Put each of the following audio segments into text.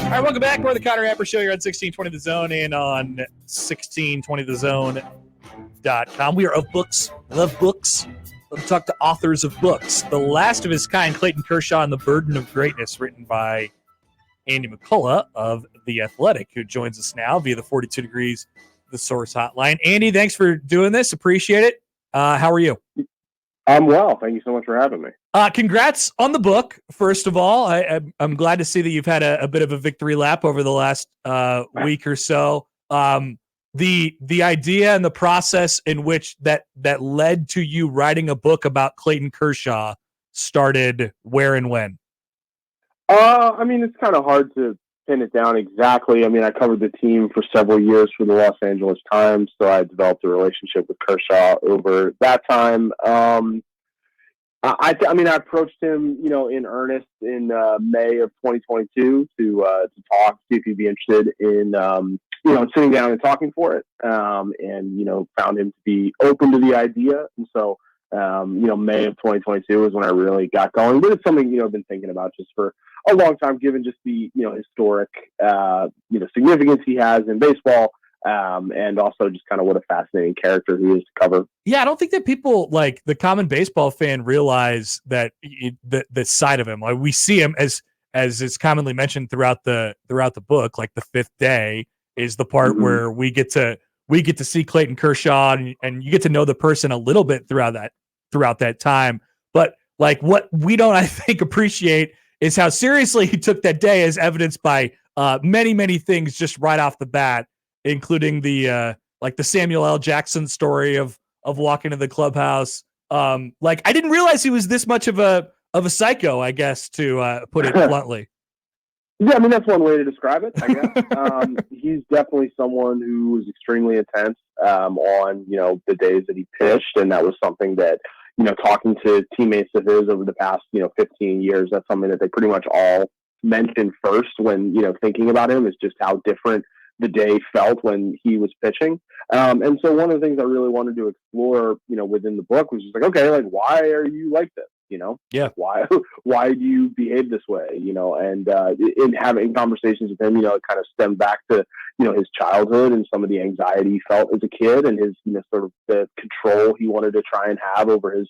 All right, welcome back. We're the Connor Happer Show. You're on 1620 The Zone and on 1620thezone.com. We are of books. I love books. Let me talk to authors of books. The Last of His Kind, Clayton Kershaw and the Burden of Greatness, written by Andy McCullough of The Athletic, who joins us now via the 42 Degrees The Source hotline. Andy, thanks for doing this. Appreciate it. How are you? I'm well. Thank you so much for having me. Congrats on the book, first of all. I'm glad to see that you've had a bit of a victory lap over the last week or so. The idea and the process in which that led to you writing a book about Clayton Kershaw started where and when? I mean, it's kind of hard to pin it down exactly. I mean, I covered the team for several years for the Los Angeles Times, so I developed a relationship with Kershaw over that time. I approached him, in earnest in May of 2022 to talk, see if he'd be interested in, sitting down and talking for it, and found him to be open to the idea. And so, May of 2022 is when I really got going. But it's something, I've been thinking about just for a long time, given just the, historic, significance he has in baseball. And also just kind of what a fascinating character he is to cover. Yeah, I don't think that people, like the common baseball fan, realize that the side of him. Like, we see him as is commonly mentioned throughout the book. Like, the fifth day is the part where we get to see Clayton Kershaw, and you get to know the person a little bit throughout that time. But like, what we don't, I think, appreciate is how seriously he took that day, as evidenced by many things just right off the bat, including the Samuel L. Jackson story of walking to the clubhouse. I didn't realize he was this much of a psycho, I guess, to put it bluntly. Yeah, I mean, that's one way to describe it, I guess. He's definitely someone who was extremely intense on, the days that he pitched. And that was something that, talking to teammates of his over the past, 15 years, that's something that they pretty much all mentioned first when, thinking about him, is just how different the day felt when he was pitching. And so one of the things I really wanted to explore, within the book was just like, okay, like, why are you like this? Yeah. Why do you behave this way? And in having conversations with him, it kind of stemmed back to, his childhood and some of the anxiety he felt as a kid, and his, sort of the control he wanted to try and have over his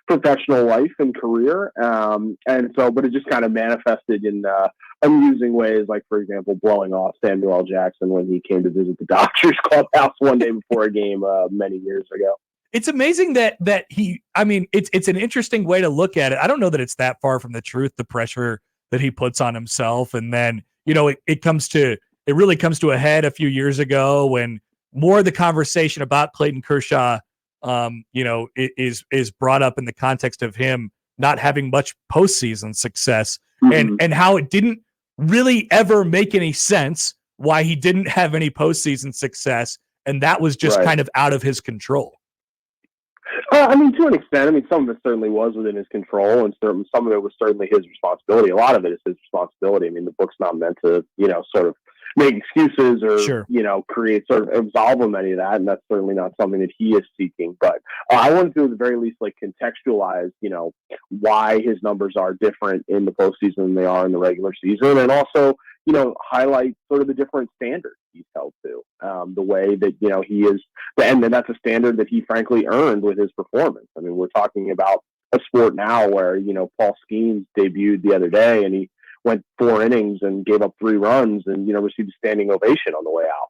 professional life and career. But it just kind of manifested in amusing ways, like, for example, blowing off Samuel L. Jackson when he came to visit the Dodgers clubhouse one day before a game many years ago. It's amazing that it's an interesting way to look at it. I don't know that it's that far from the truth, the pressure that he puts on himself. And then, it really comes to a head a few years ago when more of the conversation about Clayton Kershaw, is brought up in the context of him not having much postseason success, and how it didn't really ever make any sense why he didn't have any postseason success. And that was just kind of out of his control. To an extent, some of it certainly was within his control, and some of it was certainly his responsibility. A lot of it is his responsibility. The book's not meant to, sort of make excuses or, create sort of absolve him any of that. And that's certainly not something that he is seeking. But I wanted to, at the very least, contextualize, why his numbers are different in the postseason than they are in the regular season. And also, highlight sort of the different standards he's held to, the way that, he is, and then that's a standard that he frankly earned with his performance. We're talking about a sport now where, Paul Skeens debuted the other day and he went 4 innings and gave up 3 runs and, received a standing ovation on the way out.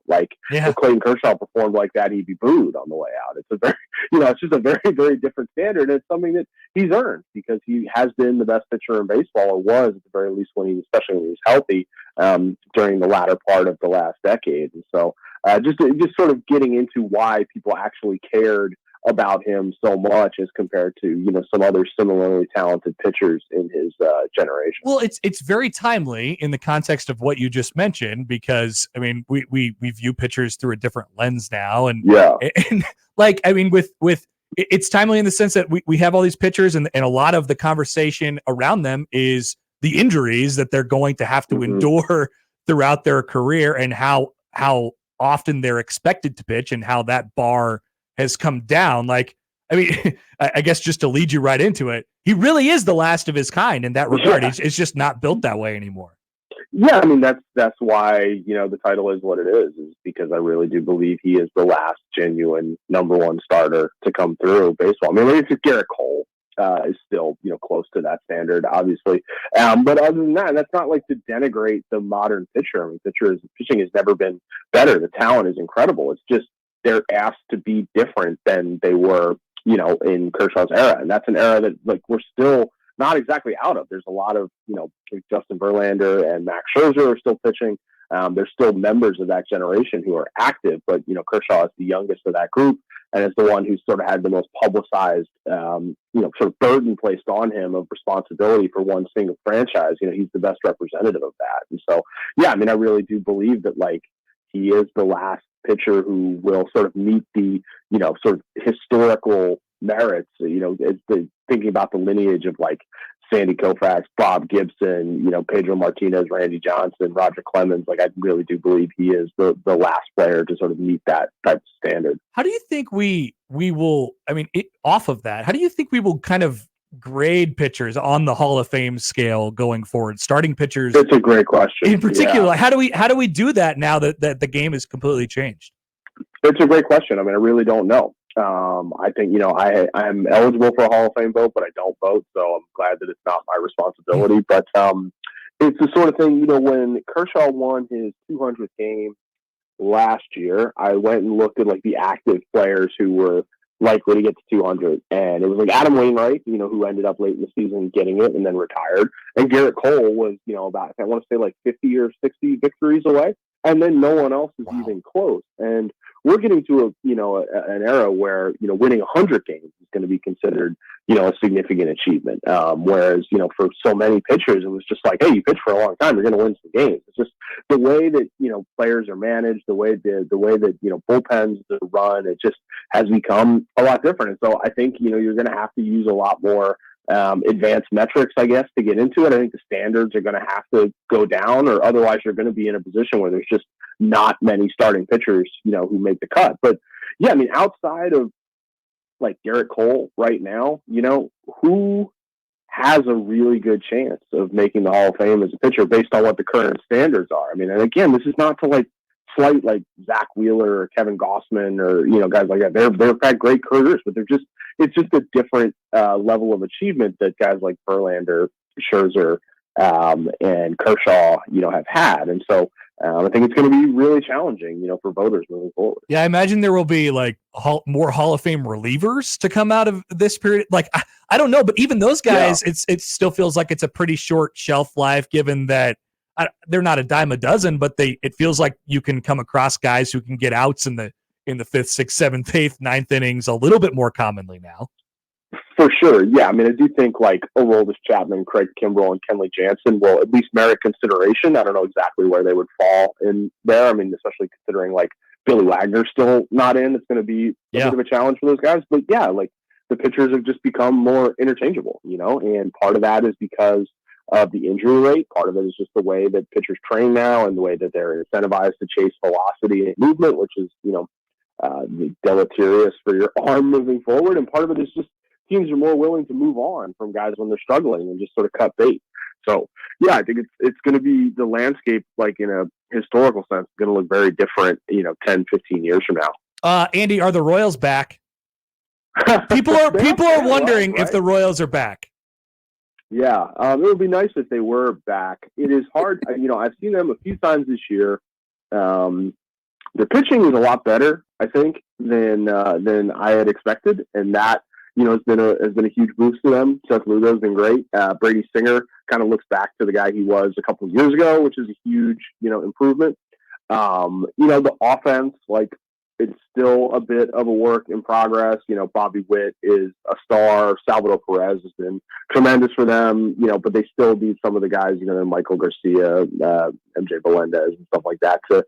If Clayton Kershaw performed like that, he'd be booed on the way out. It's a very, it's just a very, very different standard. And it's something that he's earned because he has been the best pitcher in baseball, or was at the very least especially when he was healthy, during the latter part of the last decade. And so just sort of getting into why people actually cared about him so much as compared to, some other similarly talented pitchers in his generation. Well, it's very timely in the context of what you just mentioned, because we view pitchers through a different lens now. And with it's timely in the sense that we have all these pitchers, and a lot of the conversation around them is the injuries that they're going to have to endure throughout their career, and how often they're expected to pitch, and how that bar has come down. I guess just to lead you right into it, he really is the last of his kind in that regard. It's just not built that way anymore. Yeah, I mean that's why the title is what it is because I really do believe he is the last genuine number one starter to come through baseball. I mean, maybe it's Garrett Cole is still close to that standard, obviously, but other than that, that's not like to denigrate the modern pitcher. I mean, pitching has never been better. The talent is incredible. It's just they're asked to be different than they were, in Kershaw's era, and that's an era that like we're still not exactly out of. There's a lot of, Justin Verlander and Max Scherzer are still pitching. There's still members of that generation who are active, but, Kershaw is the youngest of that group and is the one who sort of had the most publicized, sort of burden placed on him of responsibility for one single franchise. He's the best representative of that. And so, yeah, I mean, I really do believe that, like, he is the last pitcher who will sort of meet the, sort of historical merits, thinking about the lineage of like Sandy Koufax, Bob Gibson, Pedro Martinez, Randy Johnson, Roger Clemens. Like, I really do believe he is the last player to sort of meet that type of standard. How do you think we will, I mean, off of that, how do you think we will kind of grade pitchers on the Hall of Fame scale going forward? Starting pitchers. It's a great question. In particular, yeah. How do we do that now that the game has completely changed? It's a great question. I mean, I really don't know. I think, I'm eligible for a Hall of Fame vote, but I don't vote. So I'm glad that it's not my responsibility. But it's the sort of thing, when Kershaw won his 200th game last year, I went and looked at like the active players who were likely to get to 200. And it was like Adam Wainwright, who ended up late in the season getting it and then retired. And Garrett Cole was, about, I want to say like 50 or 60 victories away. And then no one else is even close. And we're getting to an era where, winning 100 games is going to be considered, a significant achievement. Whereas, for so many pitchers, it was just like, hey, you pitch for a long time, you're going to win some games. It's just the way that, players are managed, the way that, bullpens are run, it just has become a lot different. And so I think, you're going to have to use a lot more advanced metrics, I guess, to get into it. I think the standards are going to have to go down, or otherwise you're going to be in a position where there's just not many starting pitchers, who make the cut. But yeah, I mean, outside of like Garrett Cole right now, who has a really good chance of making the Hall of Fame as a pitcher based on what the current standards are? I mean, and again, this is not to like slight like Zach Wheeler or Kevin Gossman or, guys like that. They've had great careers, but it's just a different level of achievement that guys like Verlander, Scherzer, and Kershaw, have had. And so I think it's going to be really challenging, for voters moving forward. Yeah, I imagine there will be like more Hall of Fame relievers to come out of this period. Like, I don't know, but even those guys, it still feels like it's a pretty short shelf life, given that they're not a dime a dozen, but it feels like you can come across guys who can get outs in the 5th, 6th, 7th, 8th, 9th innings a little bit more commonly now. For sure. Yeah. I mean, I do think like Aroldis Chapman, Craig Kimbrell, and Kenley Jansen will at least merit consideration. I don't know exactly where they would fall in there. I mean, especially considering like Billy Wagner's still not in. It's going to be a bit of a challenge for those guys. But yeah, like the pitchers have just become more interchangeable, and part of that is because of the injury rate. Part of it is just the way that pitchers train now and the way that they're incentivized to chase velocity and movement, which is, deleterious for your arm moving forward. And part of it is just teams are more willing to move on from guys when they're struggling and just sort of cut bait. So yeah, I think it's going to be the landscape, like in a historical sense, going to look very different, 10, 15 years from now. Andy, are the Royals back? People are wondering if the Royals are back. Yeah, it would be nice if they were back. It is hard. I've seen them a few times this year. Their pitching is a lot better, I think, than I had expected, and that has been a huge boost to them. Seth Lugo's been great. Brady Singer kind of looks back to the guy he was a couple of years ago, which is a huge improvement. The offense, like, it's still a bit of a work in progress. Bobby Witt is a star. Salvador Perez has been tremendous for them, but they still need some of the guys, Michael Garcia, MJ Melendez and stuff like that to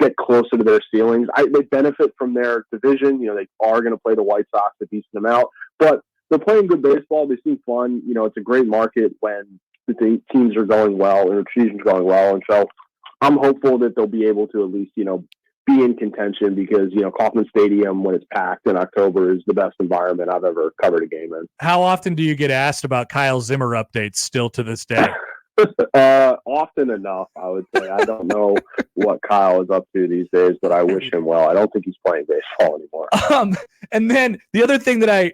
get closer to their ceilings. They benefit from their division. They are going to play the White Sox a decent amount, but they're playing good baseball. They seem fun. It's a great market when the teams are going well and the season's going well. And so I'm hopeful that they'll be able to at least, be in contention because, Kauffman Stadium, when it's packed in October, is the best environment I've ever covered a game in. How often do you get asked about Kyle Zimmer updates still to this day? Often enough, I would say. I don't know what Kyle is up to these days, but I wish him well. I don't think he's playing baseball anymore. And then the other thing that I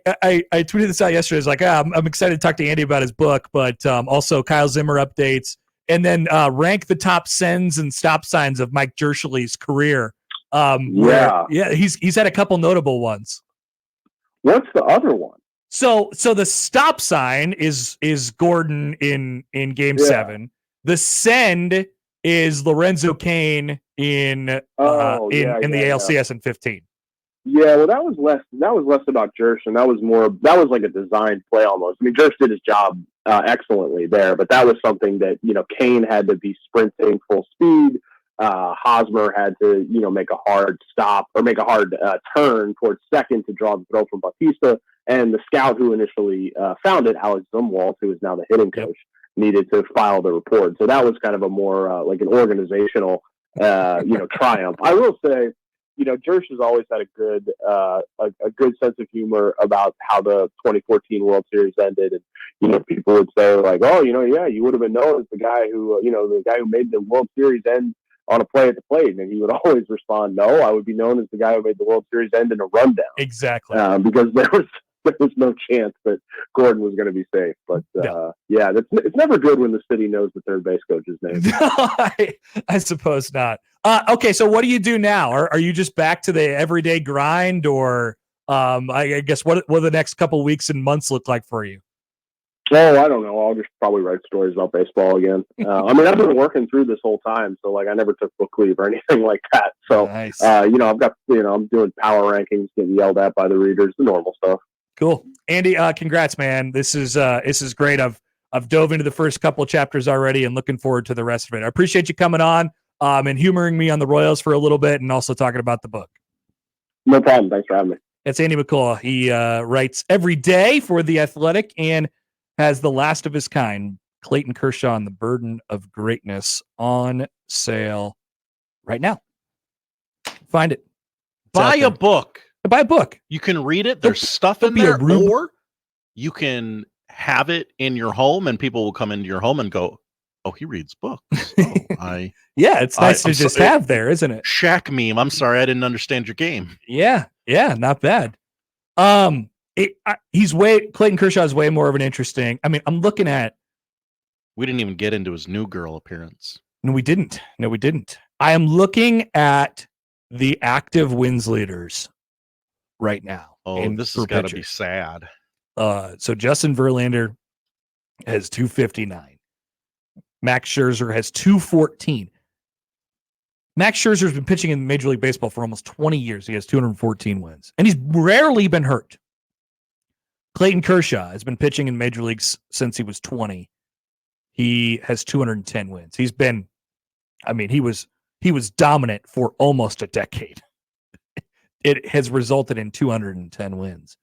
tweeted this out yesterday is like, I'm excited to talk to Andy about his book, but also Kyle Zimmer updates, and then rank the top sends and stop signs of Mike Jershely's career. He's had a couple notable ones. What's the other one? So the stop sign is Gordon in Game 7. The send is Lorenzo Cain in the ALCS in 15. Yeah, well, that was less about Jersh, and that was like a design play almost. I mean, Jersh did his job excellently there, but that was something that Cain had to be sprinting full speed. Hosmer had to make a hard stop or make a hard turn towards second to draw the throw from Bautista, and the scout who initially found it, Alex Zumwalt, who is now the hitting coach, needed to file the report. So that was kind of a more like an organizational triumph. I will say, Jersh has always had a good sense of humor about how the 2014 World Series ended, and people would say like, oh, you would have been known as the guy who made the World Series end on a play at the plate, and he would always respond, no, I would be known as the guy who made the World Series end in a rundown. Exactly, because there was no chance that Gordon was going to be safe. But it's never good when the city knows the third base coach's name. I suppose not. Okay, so what do you do now? Are you just back to the everyday grind, or I guess what the next couple weeks and months look like for you? Oh, I don't know. I'll just probably write stories about baseball again. I mean, I've been working through this whole time, so like I never took book leave or anything like that. So, nice. I've got, I'm doing power rankings, getting yelled at by the readers, the normal stuff. Cool, Andy. Congrats, man. This is great. I've dove into the first couple of chapters already, and looking forward to the rest of it. I appreciate you coming on and humoring me on the Royals for a little bit, and also talking about the book. No problem. Thanks for having me. That's Andy McCullough. He writes every day for The Athletic and has The Last of His Kind, Clayton Kershaw and the Burden of Greatness, on sale right now. Find it. Buy a book. Buy a book. You can read it. There's stuff in there, or you can have it in your home, and people will come into your home and go, "Oh, he reads books." Oh, it's nice to just have there, isn't it? Shaq meme. I'm sorry, I didn't understand your game. Yeah, not bad. Clayton Kershaw is way more of an interesting. I mean, I'm looking at. We didn't even get into his new girl appearance. No, we didn't. I am looking at the active wins leaders right now. Oh, this has got to be sad. So Justin Verlander has 259. Max Scherzer has 214. Max Scherzer has been pitching in Major League Baseball for almost 20 years. He has 214 wins, and he's rarely been hurt. Clayton Kershaw has been pitching in Major Leagues since he was 20. He has 210 wins. He was dominant for almost a decade. It has resulted in 210 wins.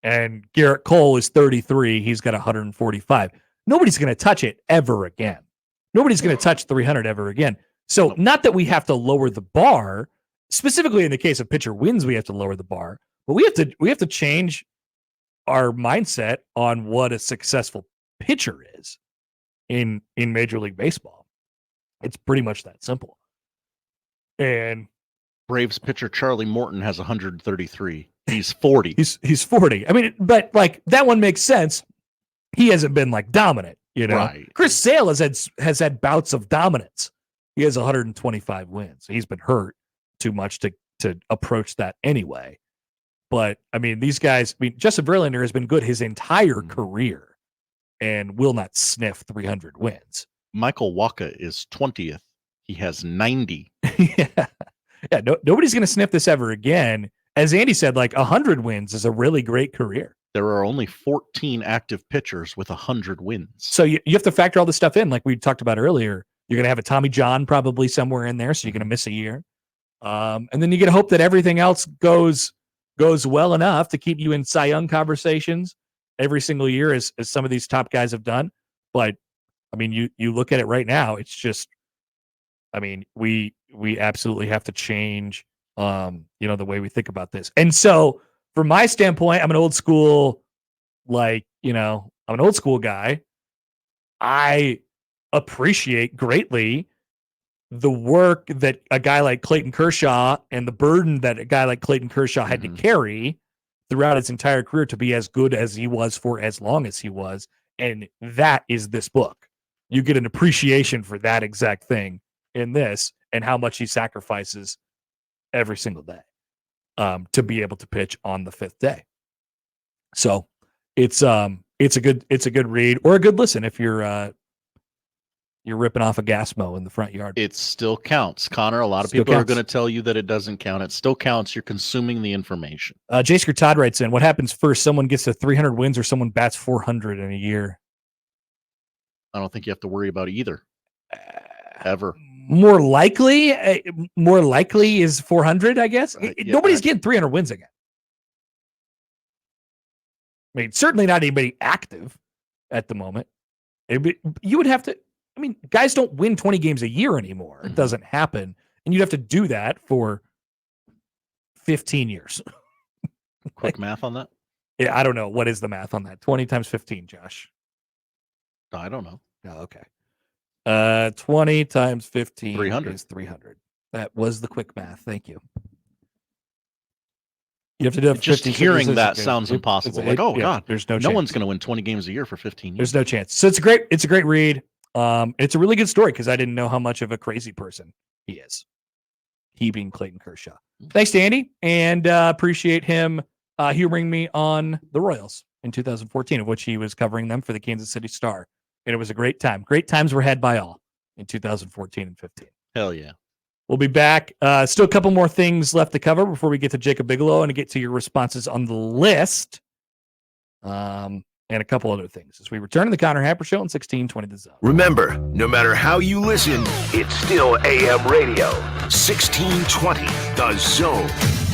And Garrett Cole is 33. He's got 145. Nobody's going to touch it ever again. Nobody's going to touch 300 ever again. So not that we have to lower the bar, specifically in the case of pitcher wins, we have to lower the bar, but we have to change our mindset on what a successful pitcher is in Major League Baseball. It's pretty much that simple. And Braves pitcher Charlie Morton has 133. He's 40. He's 40. I mean, but like that one makes sense. He hasn't been like dominant, Right. Chris Sale has had bouts of dominance. He has 125 wins. He's been hurt too much to approach that anyway. But I mean, these guys. I mean, Justin Verlander has been good his entire career, and will not sniff 300 wins. Michael Wacha is 20th. He has 90. Yeah. Nobody's going to sniff this ever again. As Andy said, like 100 wins is a really great career. There are only 14 active pitchers with 100 wins. So you have to factor all this stuff in, like we talked about earlier. You're going to have a Tommy John probably somewhere in there, so you're going to miss a year. And then you got to hope that everything else goes well enough to keep you in Cy Young conversations every single year, as some of these top guys have done. But I mean, you look at it right now, it's just, I mean, we absolutely have to change, the way we think about this. And so from my standpoint, I'm an old school, I'm an old school guy. I appreciate greatly the work that a guy like Clayton Kershaw and the burden that a guy like Clayton Kershaw had to carry throughout his entire career to be as good as he was for as long as he was. And that is this book. You get an appreciation for that exact thing in this and how much he sacrifices every single day to be able to pitch on the fifth day. So it's a good read or a good listen if you're ripping off a gas mow in the front yard. It still counts, Connor. A lot of people are going to tell you that it doesn't count. It still counts. You're consuming the information. Jasker Todd writes in, what happens first? Someone gets to 300 wins or someone bats 400 in a year? I don't think you have to worry about either. Ever. More likely is 400, I guess. Nobody's getting 300 wins again. I mean, certainly not anybody active at the moment. You would have to, I mean, guys don't win 20 games a year anymore. It doesn't happen. And you'd have to do that for 15 years. Quick math on that? Yeah, I don't know. What is the math on that? 20 times 15, Josh? I don't know. Oh, okay. 20 times 15 300. is 300. That was the quick math. Thank you. You have to do it. Just hearing that sounds impossible. God, there's no one's going to win 20 games a year for 15 years. There's no chance. So it's a great read. It's a really good story because I didn't know how much of a crazy person he is. He being Clayton Kershaw. Thanks to Andy, and appreciate him humoring me on the Royals in 2014, of which he was covering them for the Kansas City Star. And it was a great time. Great times were had by all in 2014 and 15. Hell yeah. We'll be back. Still a couple more things left to cover before we get to Jacob Bigelow and to get to your responses on the list. And a couple other things as we return to the Connor Happer Show on 1620 The Zone. Remember, no matter how you listen, it's still AM radio. 1620 The Zone.